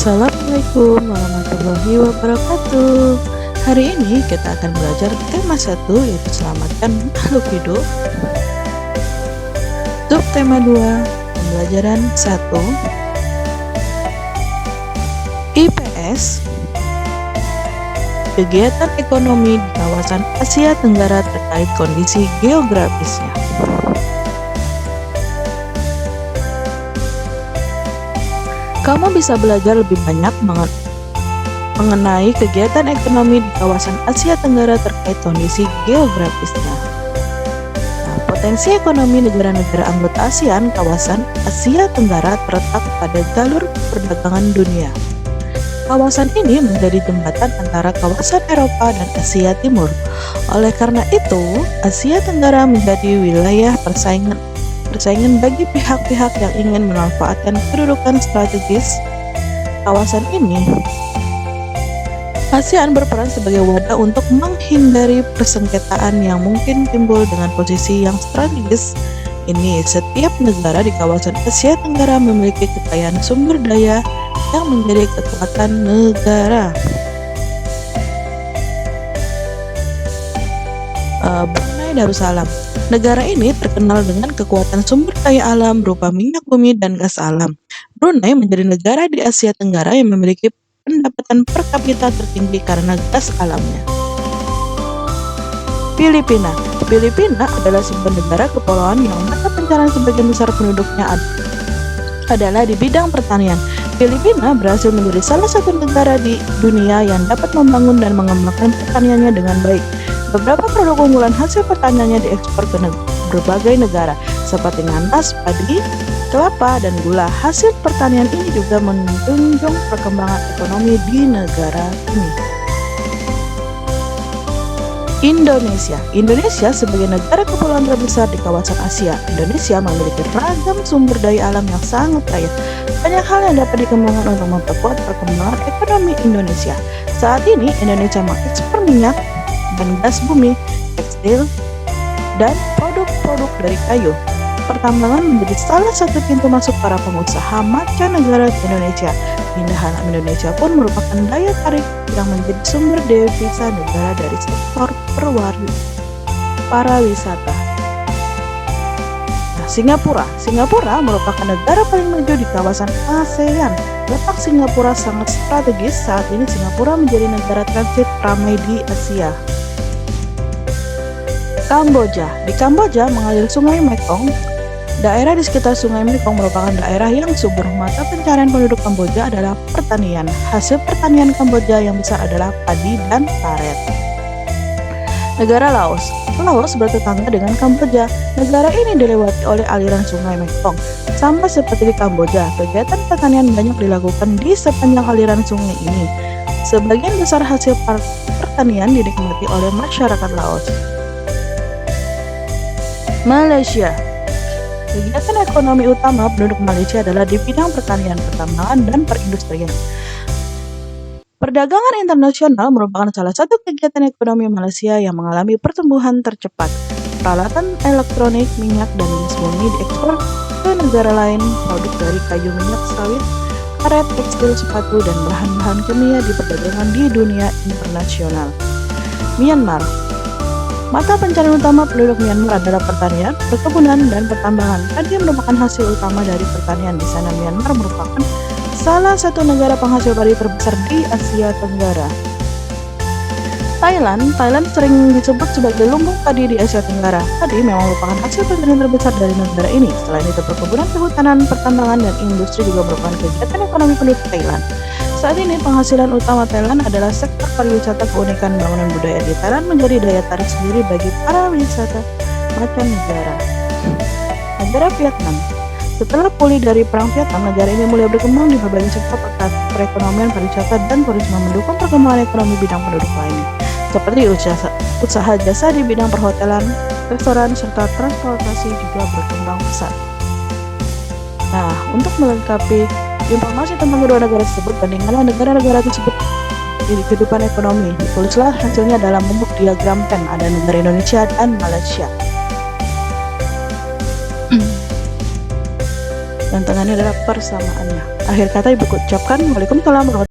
Assalamualaikum warahmatullahi wabarakatuh. Hari ini kita akan belajar tema 1 yaitu selamatkan makhluk hidup. Untuk tema 2, pembelajaran 1 IPS, kegiatan ekonomi di kawasan Asia Tenggara terkait kondisi geografisnya. Kamu bisa belajar lebih banyak mengenai kegiatan ekonomi di kawasan Asia Tenggara terkait kondisi geografisnya. Nah, potensi ekonomi negara-negara anggota ASEAN kawasan Asia Tenggara terletak pada jalur perdagangan dunia. Kawasan ini menjadi jembatan antara kawasan Eropa dan Asia Timur. Oleh karena itu, Asia Tenggara menjadi wilayah persaingan bagi pihak-pihak yang ingin memanfaatkan kedudukan strategis kawasan ini. ASEAN berperan sebagai wadah untuk menghindari persengketaan yang mungkin timbul dengan posisi yang strategis ini. Setiap negara di kawasan Asia Tenggara memiliki kekayaan sumber daya yang menjadi kekuatan negara. Brunei Darussalam. Negara ini terkenal dengan kekuatan sumber daya alam berupa minyak bumi dan gas alam. Brunei menjadi negara di Asia Tenggara yang memiliki pendapatan per kapita tertinggi karena gas alamnya. Filipina. Filipina adalah sebuah negara kepulauan yang mata pencarian sebagian besar penduduknya adalah di bidang pertanian. Filipina berhasil menjadi salah satu negara di dunia yang dapat membangun dan mengembangkan pertaniannya dengan baik. Beberapa produk unggulan hasil pertaniannya diekspor ke berbagai negara, seperti nanas, padi, kelapa, dan gula. Hasil pertanian ini juga menunjang perkembangan ekonomi di negara ini. Indonesia sebagai negara kepulauan terbesar di kawasan Asia. Indonesia memiliki ragam sumber daya alam yang sangat kaya. Banyak hal yang dapat dikembangkan untuk memperkuat perkembangan ekonomi Indonesia. Saat ini Indonesia mengekspor minyak dan gas bumi, tekstil, dan produk-produk dari kayu. Pertambangan menjadi salah satu pintu masuk para pengusaha mancanegara ke Indonesia. Keindahan Indonesia pun merupakan daya tarik yang menjadi sumber devisa negara dari sektor pariwisata. Nah, Singapura merupakan negara paling maju di kawasan ASEAN. Letak Singapura sangat strategis. Saat ini Singapura menjadi negara transit ramai di Asia. Kamboja. Di Kamboja mengalir Sungai Mekong. Daerah di sekitar Sungai Mekong merupakan daerah yang subur. Mata pencarian penduduk Kamboja adalah pertanian. Hasil pertanian Kamboja yang besar adalah padi dan karet. Negara Laos. Laos bertetangga dengan Kamboja. Negara ini dilewati oleh aliran Sungai Mekong. Sama seperti di Kamboja, kegiatan pertanian banyak dilakukan di sepanjang aliran sungai ini. Sebagian besar hasil pertanian dinikmati oleh masyarakat Laos. Malaysia. Kegiatan ekonomi utama penduduk Malaysia adalah di bidang pertanian, pertambangan, dan perindustrian. Perdagangan internasional merupakan salah satu kegiatan ekonomi Malaysia yang mengalami pertumbuhan tercepat. Peralatan elektronik, minyak, dan gas bumi diekspor ke negara lain. Produk dari kayu, minyak sawit, karet, tekstil, sepatu, dan bahan-bahan kimia diperdagangkan di dunia internasional. Myanmar. Mata pencarian utama penduduk Myanmar adalah pertanian, perkebunan, dan pertambangan. Padi merupakan hasil utama dari pertanian. Di sana Myanmar merupakan salah satu negara penghasil padi terbesar di Asia Tenggara. Thailand sering disebut sebagai lumbung padi di Asia Tenggara. Padi memang merupakan hasil pertanian terbesar dari negara ini. Selain itu, perkebunan, kehutanan, pertambangan, dan industri juga merupakan kegiatan ekonomi penduduk Thailand. Saat ini penghasilan utama Thailand adalah sektor pariwisata. Keunikan bangunan budaya di Thailand menjadi daya tarik sendiri bagi para wisata mancanegara. Negara Vietnam. Setelah pulih dari perang Vietnam, negara ini mulai berkembang di berbagai sektor perekonomian, pariwisata, dan turisme, mendukung perkembangan ekonomi bidang penduduk lainnya, seperti usaha jasa di bidang perhotelan, restoran, serta transportasi juga berkembang pesat. Nah, untuk melengkapi informasi tentang kedua negara tersebut, bandingkanlah negara-negara tersebut di kehidupan ekonomi. Tulislah hasilnya dalam bentuk diagram Venn. Ada negara Indonesia dan Malaysia. Dan tengahnya adalah persamaannya. Akhir kata Ibu ucapkan Waalaikumsalam warahmatullahi